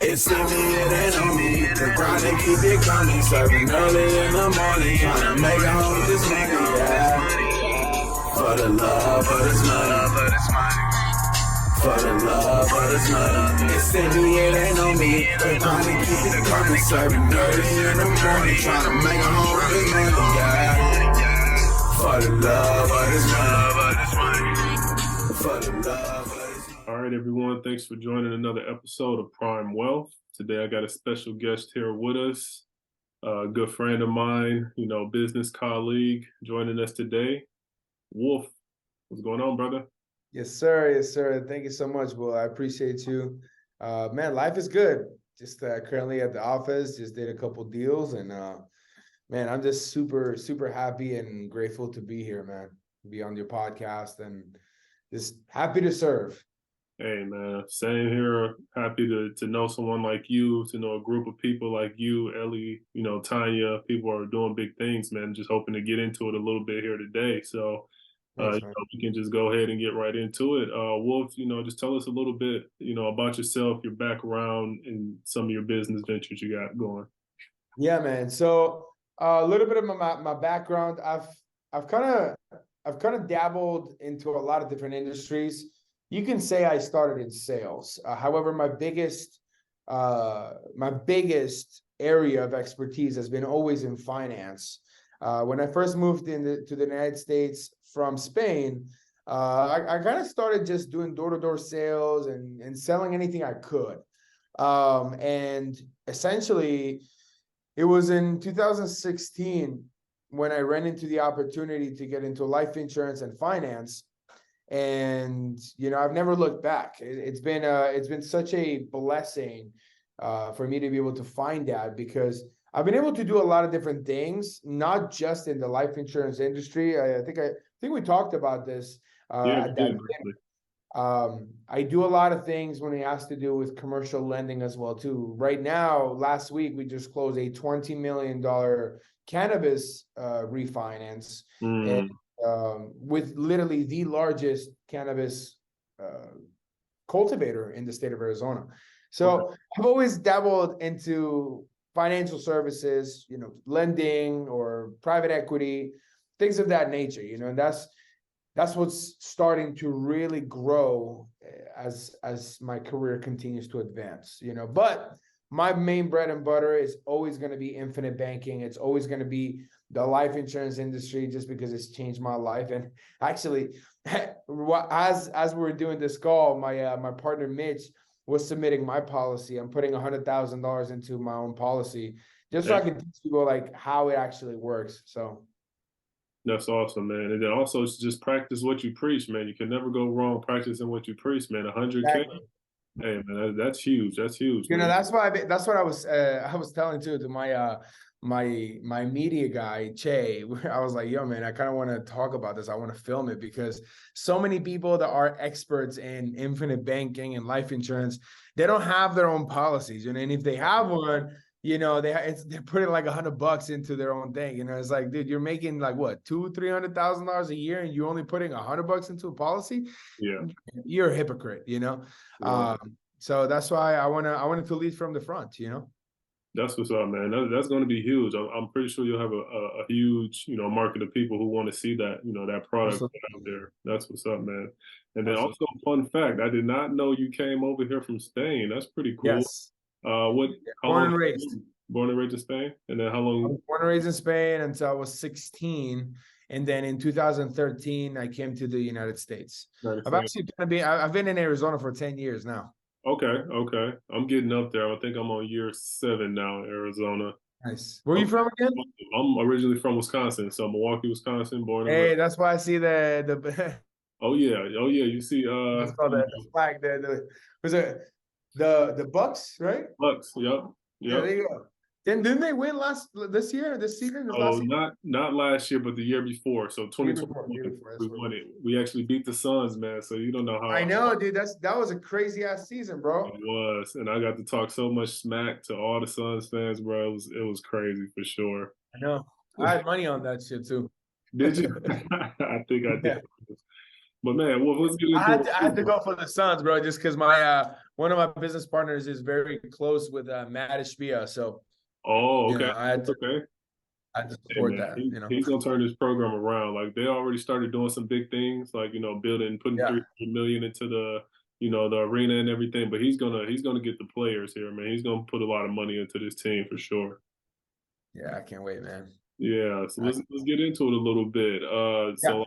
It's in me, it ain't on me. The grind and keep it coming. Serving early in the morning. Trying to make it home with this money, yeah. For the love of this money. For the love of this money. It's in me, it ain't on me. The grind and keep it coming. Serving early in the morning. Trying to make it home with this money, yeah. For the love of this money. For the love of this money. All right, everyone. Thanks for joining another episode of Prime Wealth. Today, I got a special guest here with us, a good friend of mine, business colleague joining us today, Wulf. What's going on, brother? Yes, sir. Yes, sir. Thank you so much, Will. I appreciate you. Man, life is good. Just currently at the office, just did a couple deals, and man, I'm just super, super happy and grateful to be here, man. Be on your podcast and just happy to serve. Hey, man, same here. Happy to know someone like you, to know a group of people like you, Ellie, Tanya. People are doing big things, man. Just hoping to get into it a little bit here today. So we can just go ahead and get right into it. Wulf, just tell us a little bit, about yourself, your background, and some of your business ventures you got going. Yeah, man. So a little bit of my background. I've kind of dabbled into a lot of different industries. You can say I started in sales. However, my biggest area of expertise has been always in finance. When I first moved to the United States from Spain, I kind of started just doing door-to-door sales and selling anything I could. And essentially, it was in 2016 when I ran into the opportunity to get into life insurance and finance. And I've never looked back. It's been such a blessing for me to be able to find that, because I've been able to do a lot of different things, not just in the life insurance industry. I think we talked about this at that time. I do a lot of things when it has to do with commercial lending as well too. Right now, last week we just closed a $20 million cannabis refinance. And with literally the largest cannabis cultivator in the state of Arizona. So I've always dabbled into financial services, lending or private equity, things of that nature, and that's what's starting to really grow as my career continues to advance, But my main bread and butter is always going to be infinite banking. It's always going to be the life insurance industry, just because it's changed my life. And actually, as we were doing this call, my partner Mitch was submitting my policy. I'm putting $100,000 into my own policy, just so I can teach people like how it actually works. So that's awesome, man. And then also just practice what you preach, man. You can never go wrong practicing what you preach, man. 100K. Exactly. Hey, man, that's huge. That's huge. That's what I was telling too to my media guy, Che. I was like, yo, man, I kind of want to talk about this. I want to film it, because so many people that are experts in infinite banking and life insurance, they don't have their own policies. And if they have one, they're putting like $100 into their own thing. It's like, dude, you're making like what, $200,000-$300,000 a year, and you're only putting $100 into a policy. Yeah, you're a hypocrite, Yeah. So that's why I wanted to lead from the front, That's what's up, man. That's going to be huge. I'm pretty sure you'll have a huge, market of people who want to see that, that product out there. That's what's up, man. And then also, fun fact, I did not know you came over here from Spain. That's pretty cool. Yes. Born and raised in Spain? And then how long? I was born and raised in Spain until I was 16. And then in 2013, I came to the United States. I've been in Arizona for 10 years now. Okay. I'm getting up there. I think I'm on year 7 now in Arizona. Nice. Where are you from again? I'm originally from Wisconsin, so Milwaukee, Wisconsin, born and raised. Hey, that's why I see the Oh yeah. You see that's called the flag there. Was it the Bucks, right? Bucks, yep. Yeah, there you go. Then didn't they win this season? Not last year, but the year before. So 2020, we won it. We actually beat the Suns, man. So you don't know how. I know, dude. That was a crazy ass season, bro. It was, and I got to talk so much smack to all the Suns fans, bro. It was crazy for sure. I know. I had money on that shit too. Did you? I think I did. But man, well, let's get I into had it. to, I had to go for the Suns, bro, just because my one of my business partners is very close with Matt Ishbia. So, Oh, you okay, know, okay. I had to Hey support man, that, you know. he's gonna turn this program around. Like they already started doing some big things, like putting Yeah. 300 million into the arena and everything. But he's gonna get the players here, man. He's gonna put a lot of money into this team for sure. Yeah, I can't wait, man. Yeah, so let's get into it a little bit. Yeah. So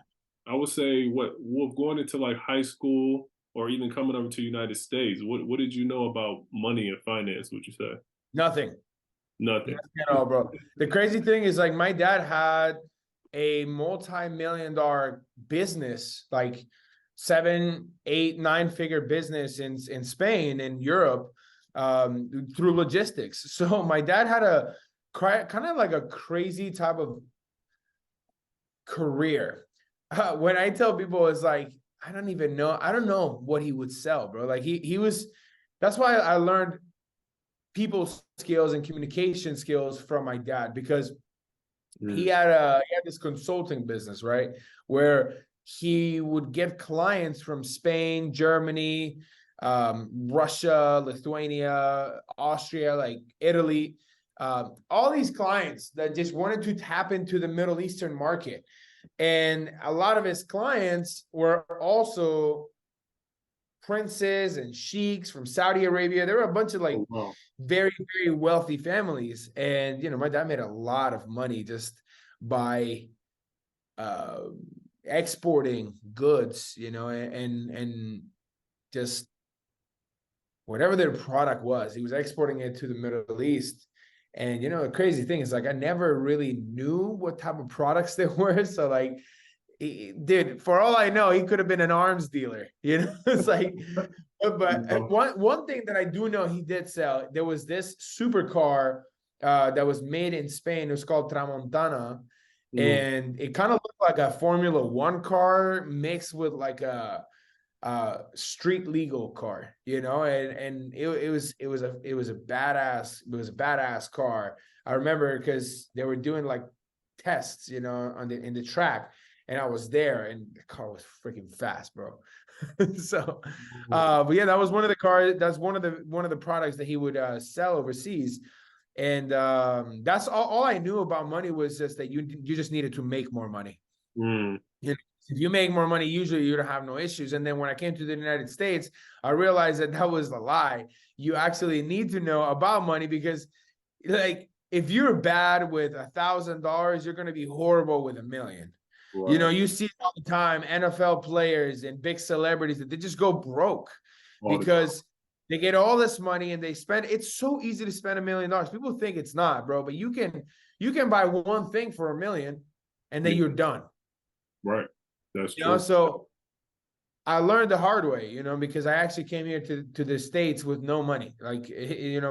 I would say Wolf, going into like high school or even coming over to the United States, what did you know about money and finance? Would you say Nothing. nothing? Nothing at all, bro. The crazy thing is, like, my dad had a multi-million-dollar business, like 7, 8, 9-figure business in Spain and Europe, through logistics. So my dad had a kind of like a crazy type of career. When I tell people, it's like, I don't even know. I don't know what he would sell, bro. Like he was. That's why I learned people skills and communication skills from my dad, because he had this consulting business, right, where he would get clients from Spain, Germany, Russia, Lithuania, Austria, like Italy, all these clients that just wanted to tap into the Middle Eastern market. And a lot of his clients were also princes and sheiks from Saudi Arabia. There were a bunch of like Oh, wow. very, very wealthy families. And, my dad made a lot of money just by exporting goods, and just whatever their product was, he was exporting it to the Middle East. And, the crazy thing is, like, I never really knew what type of products they were. So, like, dude, for all I know, he could have been an arms dealer. It's like, but one thing that I do know he did sell, there was this supercar that was made in Spain. It was called Tramontana, and it kind of looked like a Formula One car mixed with like a street legal car, and it was a badass car. I remember because they were doing like tests, in the track, and I was there, and the car was freaking fast, bro. So, but yeah, that was one of the cars. That's one of the products that he would sell overseas. And that's all I knew about money, was just that you just needed to make more money. If you make more money, usually you don't have no issues. And then when I came to the United States, I realized that was a lie. You actually need to know about money, because, like, if you're bad with $1,000, you're going to be horrible with $1 million. Right. You see it all the time, NFL players and big celebrities, that they just go broke because they get all this money and they spend. It's so easy to spend $1 million. People think it's not, bro, but you can buy one thing for $1 million and then you're done. Right. That's true. So I learned the hard way, because I actually came here to the States with no money. Like,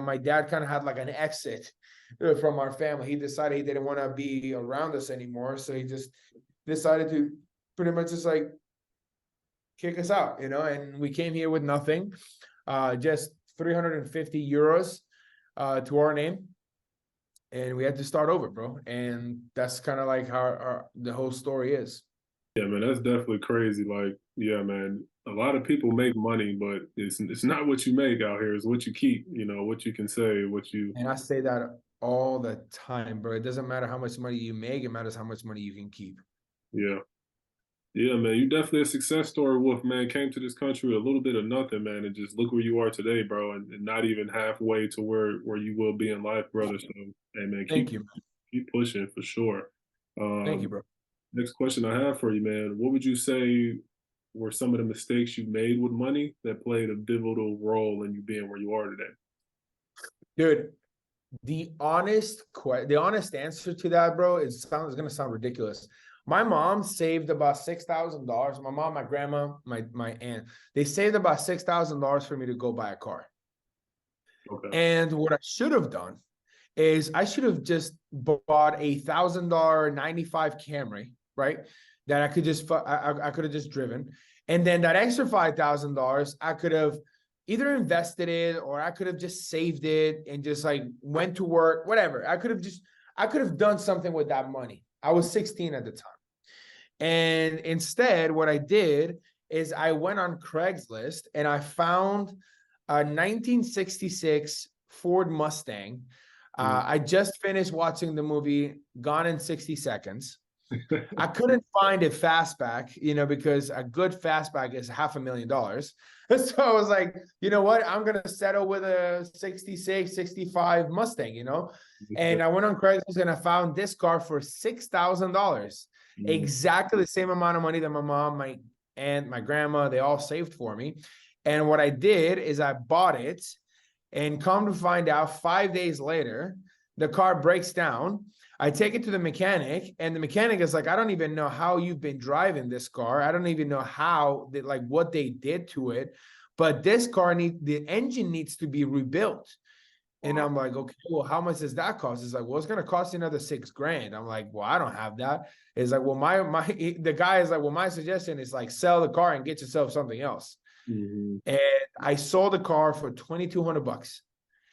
my dad kind of had like an exit from our family. He decided he didn't want to be around us anymore. So he just decided to pretty much just like kick us out, and we came here with nothing, just 350 euros to our name. And we had to start over, bro. And that's kind of like how the whole story is. Yeah, man, that's definitely crazy. Like, yeah, man, a lot of people make money, but it's not what you make out here. It's what you keep, what you can say, what you. And I say that all the time, bro. It doesn't matter how much money you make. It matters how much money you can keep. Yeah. Yeah, man, you definitely a success story, Wolf, man. Came to this country with a little bit of nothing, man, and just look where you are today, bro, and not even halfway to where you will be in life, brother. So, hey, man, keep pushing for sure. Thank you, bro. Next question I have for you, man. What would you say were some of the mistakes you made with money that played a pivotal role in you being where you are today? Dude, the honest answer to that, bro, is going to sound ridiculous. My mom saved about $6,000. My mom, my grandma, my aunt, they saved about $6,000 for me to go buy a car. Okay. And what I should have done is I should have just bought a $1,000 95 Camry, right? That I could have just driven. And then that extra $5,000, I could have either invested it, or I could have just saved it and just like went to work, whatever. I could have done something with that money. I was 16 at the time. And instead, what I did is I went on Craigslist and I found a 1966 Ford Mustang. I just finished watching the movie Gone in 60 Seconds. I couldn't find a fastback, because a good fastback is $500,000. So I was like, you know what? I'm going to settle with a 66, 65 Mustang, And I went on Craigslist and I found this car for $6,000. Exactly the same amount of money that my mom, my aunt, my grandma, they all saved for me. And what I did is I bought it, and come to find out 5 days later, the car breaks down. I take it to the mechanic, and the mechanic is like, I don't even know how you've been driving this car. I don't even know what they did to it, but this car the engine needs to be rebuilt. And I'm like, okay, well, how much does that cost? It's like, well, it's going to cost you another $6,000. I'm like, well, I don't have that. It's like, well, the guy is like, well, my suggestion is like, sell the car and get yourself something else. And I sold the car for $2,200.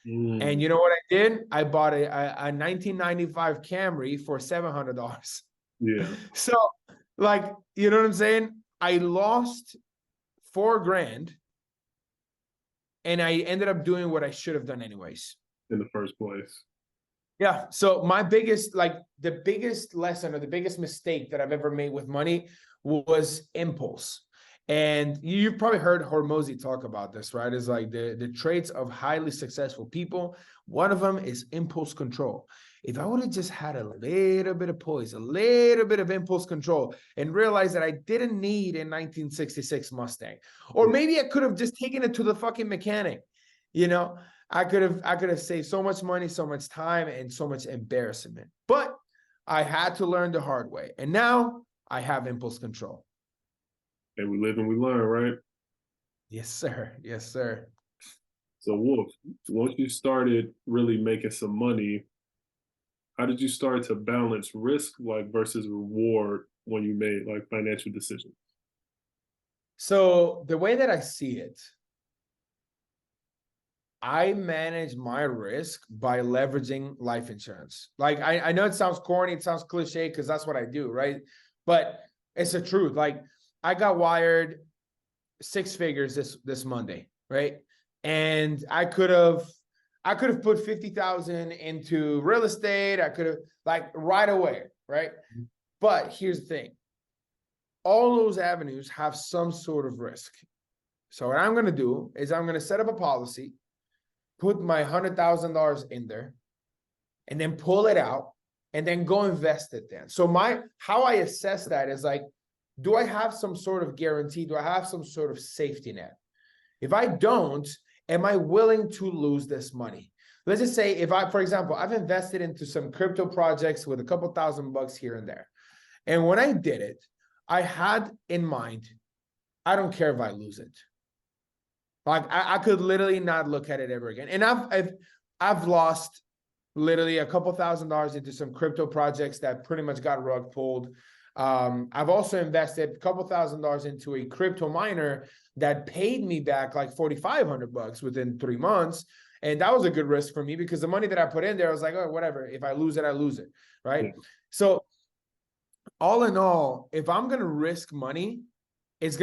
And you know what I did? I bought a 1995 Camry for $700. Yeah. So, like, you know what I'm saying? I lost $4,000, and I ended up doing what I should have done anyways. In the first place. Yeah. So the biggest lesson or the biggest mistake that I've ever made with money was impulse. And you've probably heard Hormozi talk about this, right? It's like the traits of highly successful people. One of them is impulse control. If I would have just had a little bit of poise, a little bit of impulse control, and realized that I didn't need a 1966 Mustang, or maybe I could have just taken it to the fucking mechanic, I could have saved so much money, so much time, and so much embarrassment. But I had to learn the hard way. And now I have impulse control. And we live and we learn, right? Yes, sir. Yes, sir. So Wulf, once you started really making some money, how did you start to balance risk versus reward when you made financial decisions? So the way that I see it, I manage my risk by leveraging life insurance. I know it sounds corny, it sounds cliche because that's what I do, right? But it's the truth. I got wired 6 figures this Monday, right? And I could have put 50,000 into real estate. I could have right away, right? But here's the thing. All those avenues have some sort of risk. So what I'm going to do is I'm going to set up a policy, put my $100,000 in there, and then pull it out and then go invest it then. So how I assess that is do I have some sort of guarantee? Do I have some sort of safety net? If I don't, am I willing to lose this money? Let's just say for example, I've invested into some crypto projects with a couple $1,000 here and there. And when I did it, I had in mind, I don't care if I lose it. I could literally not look at it ever again. And I've lost literally a couple $1,000 into some crypto projects that pretty much got rug pulled. I've also invested a couple $1,000 into a crypto miner that paid me back $4,500 within 3 months. And that was a good risk for me because the money that I put in there, I was like, oh, whatever. If I lose it, I lose it. Right. Yeah. So all in all, if I'm going to risk money, it's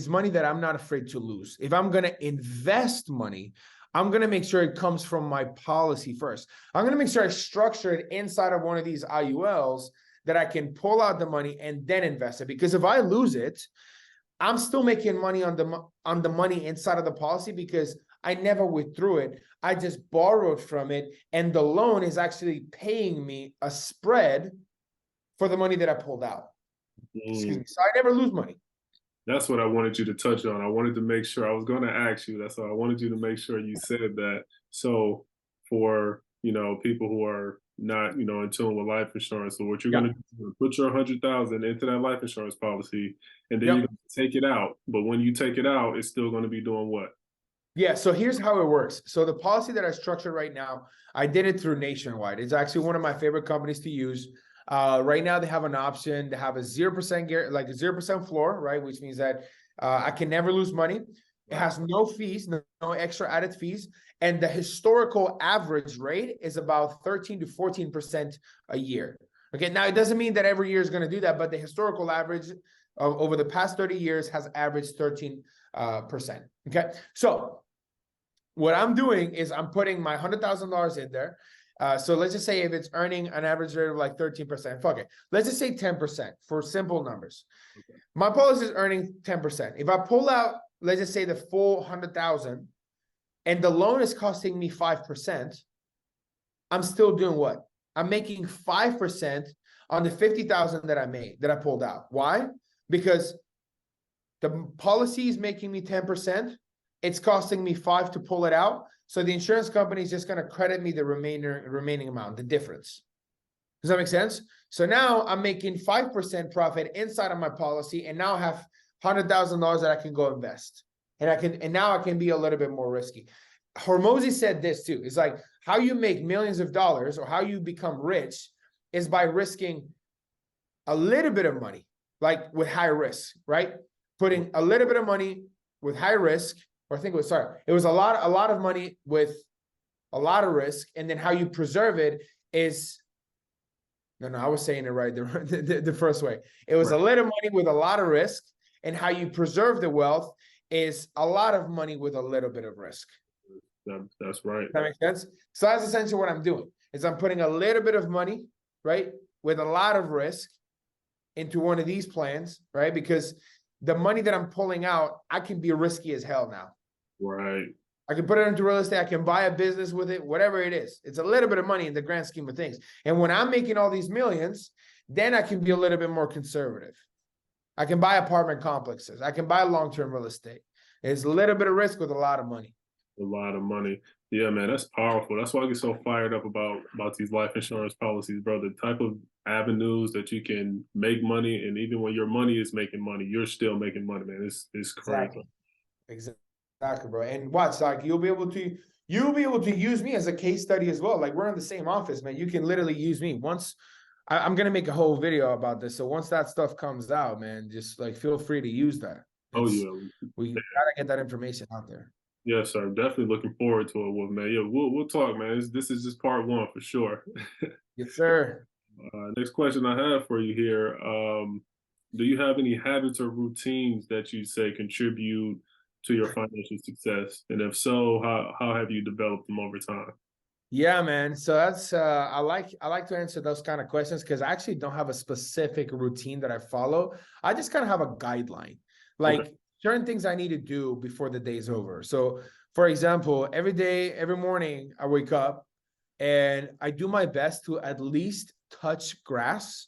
money that I'm not afraid to lose. If I'm going to invest money, I'm going to make sure it comes from my policy first. I'm going to make sure I structure it inside of one of these IULs that I can pull out the money and then invest it. Because if I lose it, I'm still making money on the money inside of the policy because I never withdrew it. I just borrowed from it. And the loan is actually paying me a spread for the money that I pulled out. Excuse me. So I never lose money. That's what I wanted you to touch on. I wanted to make sure, I was going to ask you, that's why I wanted you to make sure you said that. So for, people who are not, in tune with life insurance, so what you're going to do is put your 100,000 into that life insurance policy, and then you're going to take it out. But when you take it out, it's still going to be doing what? Yeah, so here's how it works. So the policy that I structured right now, I did it through Nationwide. It's actually one of my favorite companies to use. Right now, they have an option to have a 0% like a 0% floor, right? Which means that I can never lose money. It has no fees, no extra added fees. And the historical average rate is about 13 to 14% a year. Okay, now it doesn't mean that every year is going to do that, but the historical average over the past 30 years has averaged 13%. Okay, so what I'm doing is I'm putting my $100,000 in there. So let's just say if it's earning an average rate of like 13%, fuck it. Let's just say 10% for simple numbers. Okay. My policy is earning 10%. If I pull out, let's just say the full 100,000 and the loan is costing me 5%, I'm still doing what? I'm making 5% on the 50,000 that I pulled out. Why? Because the policy is making me 10%. It's costing me 5 to pull it out. So the insurance company is just going to credit me the remaining amount, the difference. Does that make sense? So now I'm making 5% profit inside of my policy, and now I have $100,000 that I can go invest. And now I can be a little bit more risky. Hormozi said this too. It's like how you make millions of dollars or how you become rich is by risking a little bit of money, like with high risk, right? Putting a little bit of money with high risk, or I think it was a lot of money with a lot of risk, and then how you preserve it is I was saying it right the first way. It was a little money with a lot of risk, and how you preserve the wealth is a lot of money with a little bit of risk. That's right. That makes sense. So that's essentially what I'm doing. Is I'm putting a little bit of money, right, with a lot of risk into one of these plans, right? Because the money that I'm pulling out, I can be risky as hell now. Right. I can put it into real estate. I can buy a business with it, whatever it is. It's a little bit of money in the grand scheme of things. And when I'm making all these millions, then I can be a little bit more conservative. I can buy apartment complexes. I can buy long-term real estate. It's a little bit of risk with a lot of money. A lot of money. Yeah, man, that's powerful. That's why I get so fired up about these life insurance policies, bro. The type of avenues that you can make money, and even when your money is making money, you're still making money, man. It's crazy. Exactly, bro. And watch, like you'll be able to use me as a case study as well. Like we're in the same office, man. You can literally use me. Once I'm gonna make a whole video about this. So once that stuff comes out, man, just like feel free to use that. We gotta get that information out there. Yes, sir. Definitely looking forward to it, Wolf, man. Yeah, we'll talk, man. This is just part one for sure. Yes, sir. Next question I have for you here. Do you have any habits or routines that you say contribute to your financial success? And if so, how have you developed them over time? Yeah, man. So that's I like to answer those kind of questions because I actually don't have a specific routine that I follow. I just kind of have a guideline. Like certain things I need to do before the day's over. So for example, every day, every morning I wake up and I do my best to at least touch grass.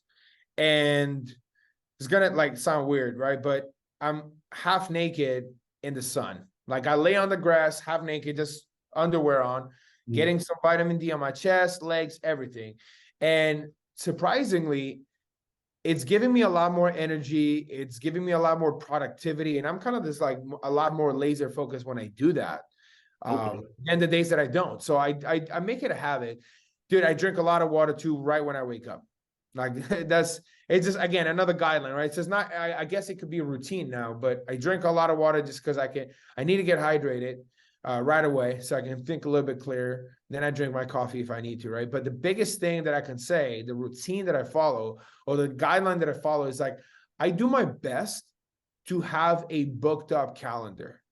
And it's gonna like sound weird, right? But I'm half naked in the sun. Like I lay on the grass, half naked, just underwear on, getting some vitamin D on my chest, legs, everything. And surprisingly, it's giving me a lot more energy. It's giving me a lot more productivity. And I'm kind of just like a lot more laser focused when I do that than the days that I don't. So I make it a habit. Dude, I drink a lot of water too right when I wake up. Like it's just, again, another guideline, right? So it's not, I guess it could be a routine now, but I drink a lot of water just because I need to get hydrated right away so I can think a little bit clearer. Then I drink my coffee if I need to, right? But the biggest thing that I can say, the routine that I follow or the guideline that I follow is like, I do my best to have a booked up calendar.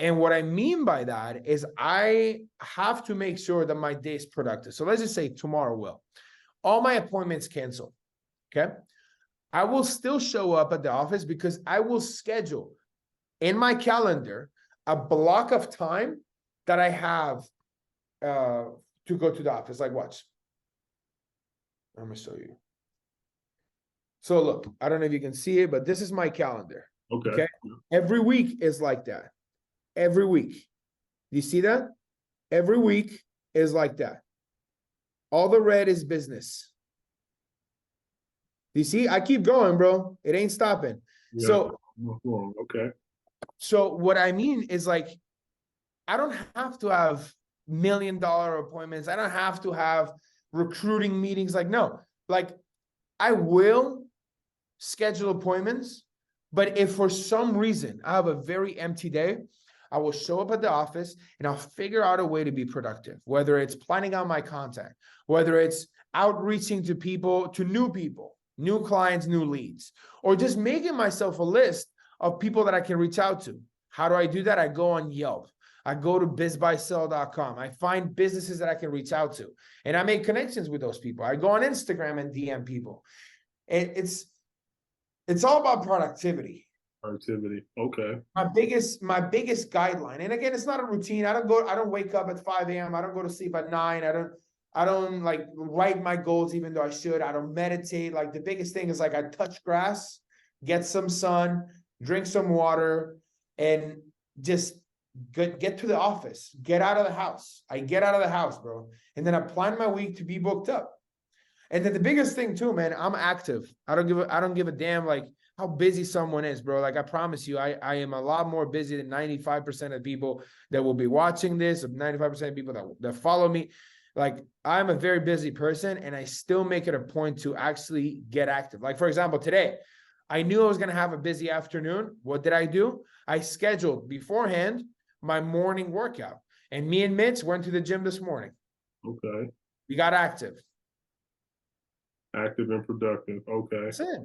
And what I mean by that is I have to make sure that my day is productive. So let's just say tomorrow, Will, all my appointments canceled, okay? I will still show up at the office because I will schedule in my calendar a block of time that I have to go to the office. Like, watch. I'm gonna show you. So look, I don't know if you can see it, but this is my calendar. Okay. Every week is like that. Every week. Do you see that? Every week is like that. All the red is business. Do you see? I keep going, bro. It ain't stopping. Yeah. So okay. So what I mean is like, I don't have to have $1 million appointments. I don't have to have recruiting meetings. Like, no, like I will schedule appointments, but if for some reason I have a very empty day, I will show up at the office and I'll figure out a way to be productive, whether it's planning out my content, whether it's outreaching to people, to new people, new clients, new leads, or just making myself a list of people that I can reach out to. How do I do that? I go on Yelp. I go to bizbuysell.com. I find businesses that I can reach out to, and I make connections with those people. I go on Instagram and DM people. And it's all about productivity. Productivity. Okay. My biggest guideline. And again, it's not a routine. I don't wake up at 5 a.m. I don't go to sleep at 9. I don't like write my goals, even though I should. I don't meditate. Like the biggest thing is like I touch grass, get some sun, drink some water, and just get to the office, get out of the house. I get out of the house, bro. And then I plan my week to be booked up. And then the biggest thing too, man, I'm active. I don't give a damn like how busy someone is, bro. Like I promise you, I am a lot more busy than 95% of people that will be watching this, of 95% of people that follow me. Like I'm a very busy person, and I still make it a point to actually get active. Like for example, today, I knew I was going to have a busy afternoon. What did I do? I scheduled beforehand my morning workout, and me and Mitch went to the gym this morning. Okay. We got active. Active and productive. Okay. That's it.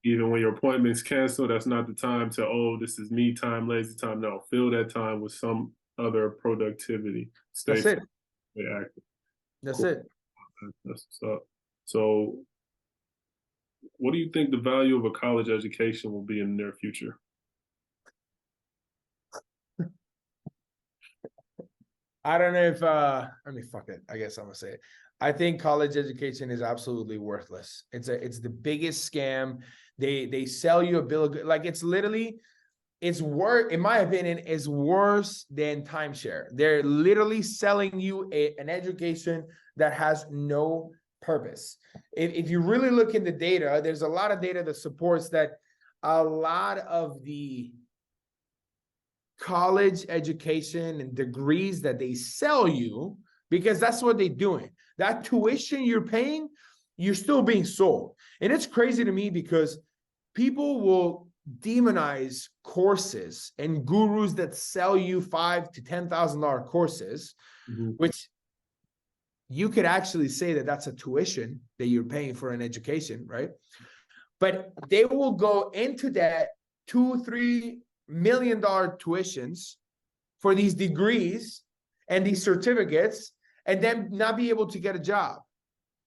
Even when your appointment's canceled, that's not the time to, oh, this is me time, lazy time. No, fill that time with some other productivity. Stay That's it. active. That's Cool. it. That's what's up. So what do you think the value of a college education will be in the near future? I don't know if I mean fuck it. I guess I'm gonna say it. I think college education is absolutely worthless. It's the biggest scam. They sell you a bill of goods. Like it's literally, it's worse, in my opinion, is worse than timeshare. They're literally selling you an education that has no purpose. If you really look in the data, there's a lot of data that supports that a lot of the college education and degrees that they sell you, because that's what they're doing. That tuition you're paying, you're still being sold. And it's crazy to me because people will demonize courses and gurus that sell you $5,000 to $10,000 courses, which you could actually say that that's a tuition that you're paying for an education, right? But they will go into that $2-3 million tuitions for these degrees and these certificates, and then not be able to get a job,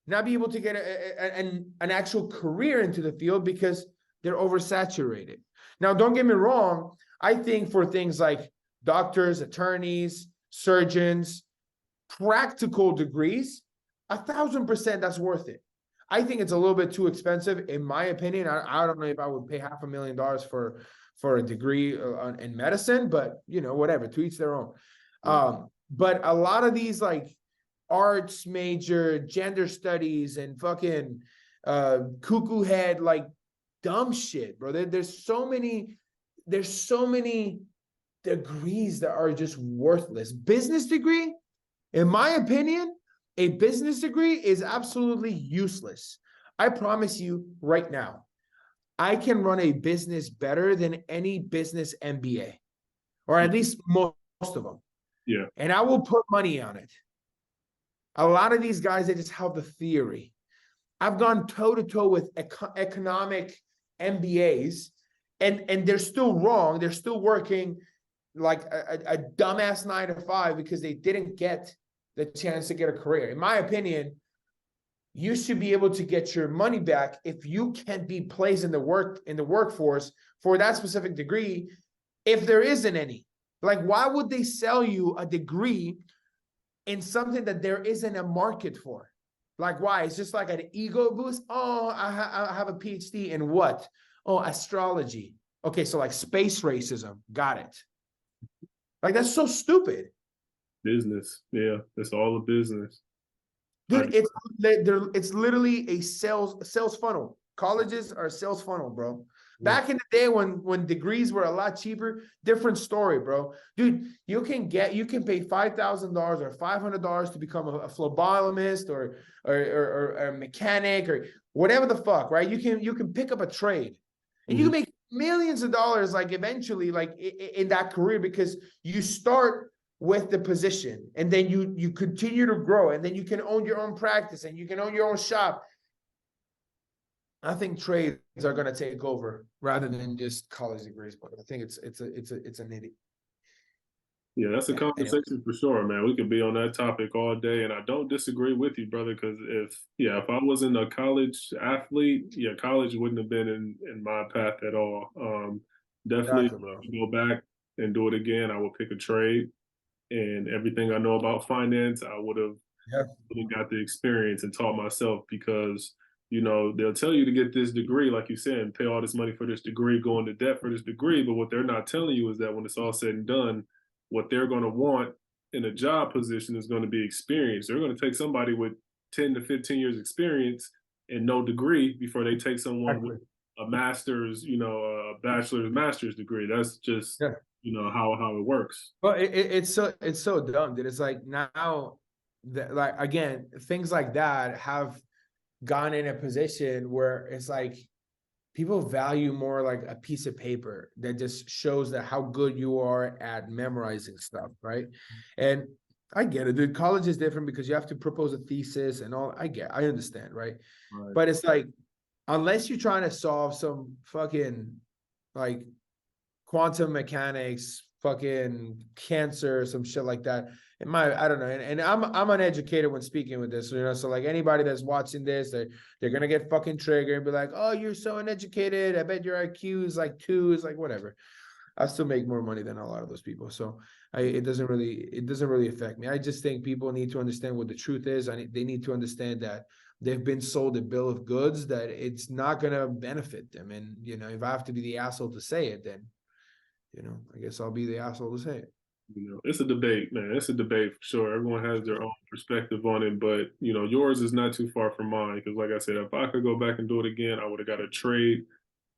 not be able to get an actual career into the field because they're oversaturated. Now, don't get me wrong. I think for things like doctors, attorneys, surgeons, practical degrees, 1,000% that's worth it. I think it's a little bit too expensive, in my opinion. I don't know if I would pay $500,000 for a degree in medicine, but you know, whatever, to each their own. But a lot of these like arts major, gender studies, and fucking cuckoo head, like dumb shit, bro. There's so many degrees that are just worthless. Business degree, in my opinion, a business degree is absolutely useless. I promise you right now, I can run a business better than any business MBA, or at least most of them. Yeah. And I will put money on it. A lot of these guys, they just have the theory. I've gone toe to toe with economic MBAs, and they're still wrong. They're still working like a dumbass 9 to 5 because they didn't get the chance to get a career. In my opinion, you should be able to get your money back if you can be placed in the workforce for that specific degree, if there isn't any. Like, why would they sell you a degree in something that there isn't a market for? Like, why? It's just like an ego boost. Oh, I have a PhD in what? Oh, astrology. Okay, so like space racism. Got it. Like, that's so stupid. Business. Yeah, it's all a business. Dude, it's literally a sales funnel. Colleges are a sales funnel, bro. Back in the day when degrees were a lot cheaper, different story, bro. Dude, you can pay $5,000 or $500 to become a phlebotomist or a mechanic or whatever the fuck, right? You can pick up a trade, and you can make millions of dollars, like eventually, like in that career, because you start with the position, and then you continue to grow, and then you can own your own practice, and you can own your own shop. I think trades are going to take over rather than just college degrees. But I think it's a nitty. Yeah, that's a Anyway, conversation for sure, man. We could be on that topic all day, and I don't disagree with you, brother. Because if I wasn't a college athlete, yeah, college wouldn't have been in my path at all. Definitely exactly, bro. go back and do it again. I would pick a trade, and everything I know about finance, I would have Yeah, really got the experience and taught myself because they'll tell you to get this degree, like you said, and pay all this money for this degree, go into debt for this degree. But what they're not telling you is that when it's all said and done, what they're going to want in a job position is going to be experience. They're going to take somebody with 10 to 15 years experience and no degree before they take someone with exactly. a master's, a bachelor's, master's degree. That's just, Yeah. how it works. But it's so dumb that it's like now that, like, again, things like that have gone in a position where it's like people value more like a piece of paper that just shows that how good you are at memorizing stuff, right? And I get it, dude. College is different because you have to propose a thesis and all. I understand, right? Right. But it's like, unless you're trying to solve some fucking like quantum mechanics, fucking cancer, some shit like that. I don't know. And I'm uneducated when speaking with this, so like anybody that's watching this, they're gonna get fucking triggered and be like, oh, you're so uneducated. I bet your IQ is like 2, is like whatever. I still make more money than a lot of those people. So it doesn't really affect me. I just think people need to understand what the truth is. They need to understand that they've been sold a bill of goods that it's not gonna benefit them. And if I have to be the asshole to say it, then I guess I'll be the asshole to say it. It's a debate, man. It's a debate for sure. Everyone has their own perspective on it, but yours is not too far from mine. Because, like I said, if I could go back and do it again, I would have got a trade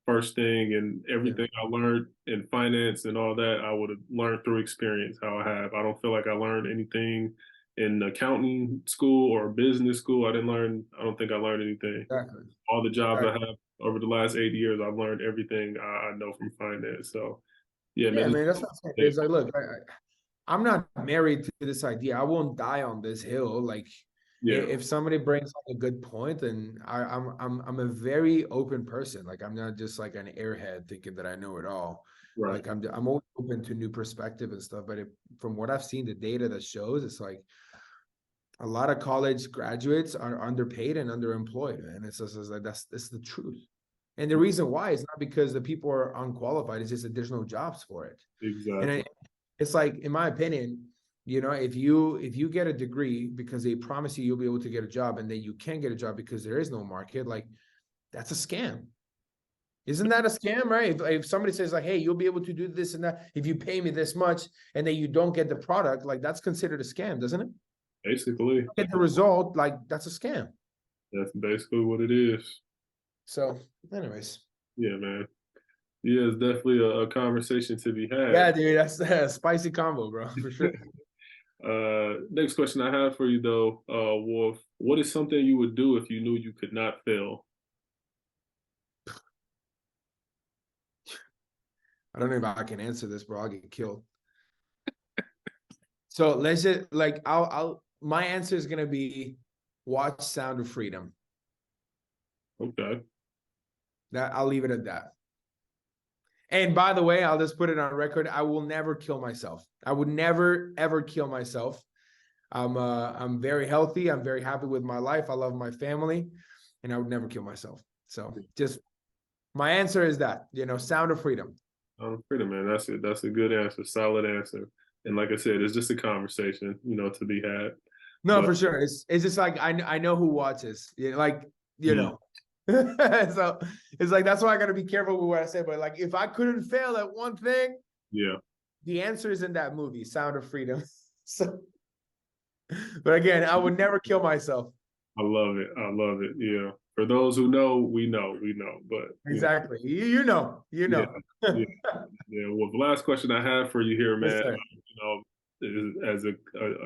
first thing, and Yeah, everything I learned in finance and all that, I would have learned through experience. How I have, I don't feel like I learned anything in accounting school or business school. I didn't learn. I don't think I learned anything. exactly. All the jobs I Exactly. have over the last 8 years, I've learned everything I know from finance. So, yeah, Yeah, man. man, that's what I'm saying. It's like, look, I'm not married to this idea. I won't die on this hill. Like, Yeah, if somebody brings like a good point, then I'm a very open person. Like, I'm not just like an airhead thinking that I know it all. right. Like, I'm always open to new perspective and stuff. But from what I've seen, the data that shows, it's like a lot of college graduates are underpaid and underemployed, and it's just like that's the truth. And the reason why is not because the people are unqualified; it's just that there's no jobs for it. And Exactly. it's like, in my opinion, if you get a degree because they promise you'll be able to get a job, and then you can't get a job because there is no market, like that's a scam. Isn't that a scam, right? If somebody says like, hey, you'll be able to do this and that if you pay me this much, and then you don't get the product, like that's considered a scam, doesn't it? Basically, Get the result, like that's a scam. that's basically what it is. So, anyways, Yeah, man. Yeah, it's definitely a conversation to be had. yeah, dude, that's a spicy combo, bro, for sure. Next question I have for you though, Wolf. What is something you would do if you knew you could not fail? I don't know if I can answer this, bro. I'll get killed. So let's just like I'll my answer is gonna be watch Sound of Freedom. Okay. That I'll leave it at that. And by the way, I'll just put it on record. I will never kill myself. I would never ever kill myself. I'm very healthy. I'm very happy with my life. I love my family, and I would never kill myself. So just my answer is that, Sound of Freedom. Freedom, man. That's it. That's a good answer. Solid answer. And like I said, it's just a conversation, to be had. No, But for sure. It's just like I know who watches. Like, mm, So it's like that's why I gotta be careful with what I say. But like if I couldn't fail at one thing, yeah, the answer is in that movie, Sound of Freedom. So, but again, I would never kill myself. I love it. I love it. Yeah. For those who know, we know, we know. But Exactly. You know. yeah, yeah, yeah. Well, the last question I have for you here, Yes, man, sir. as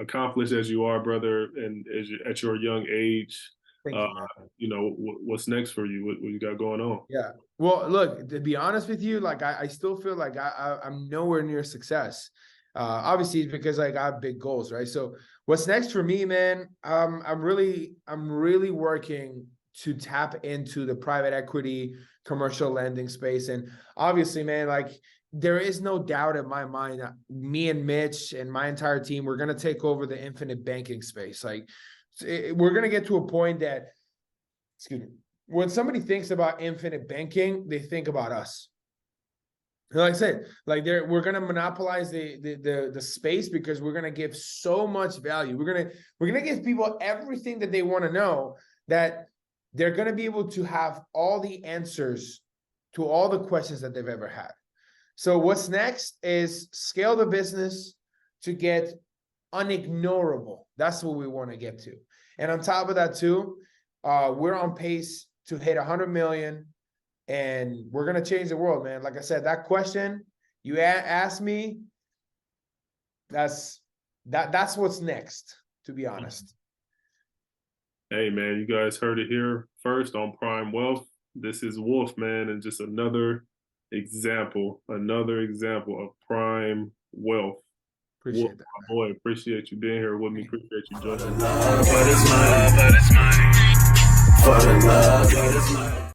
accomplished as you are, brother, and at your young age, Thank uh, you, man. what's next for you? What you got going on? Yeah. Well, look, to be honest with you, like I still feel like I'm nowhere near success. Obviously it's because like I have big goals, right? So what's next for me, man? I'm really working to tap into the private equity commercial lending space. And obviously, man, like there is no doubt in my mind that me and Mitch and my entire team, we're going to take over the infinite banking space. Like we're going to get to a point that, excuse me, when somebody thinks about infinite banking, they think about us. Like I said, like we're gonna monopolize the space because we're gonna give so much value. We're gonna give people everything that they want to know, that they're gonna be able to have all the answers to all the questions that they've ever had. So what's next is scale the business to get unignorable. That's what we want to get to. And on top of that too, we're on pace to hit 100 million. And we're going to change the world, man. Like I said, that question you asked me, that's what's next, to be honest. Hey, man, you guys heard it here first on Prime Wealth. This is Wulf, man, and just another example of Prime Wealth. Appreciate Wulf, that, my boy, appreciate you being here with me. Appreciate you joining me. For the love, but it's money. For the love, but it's money.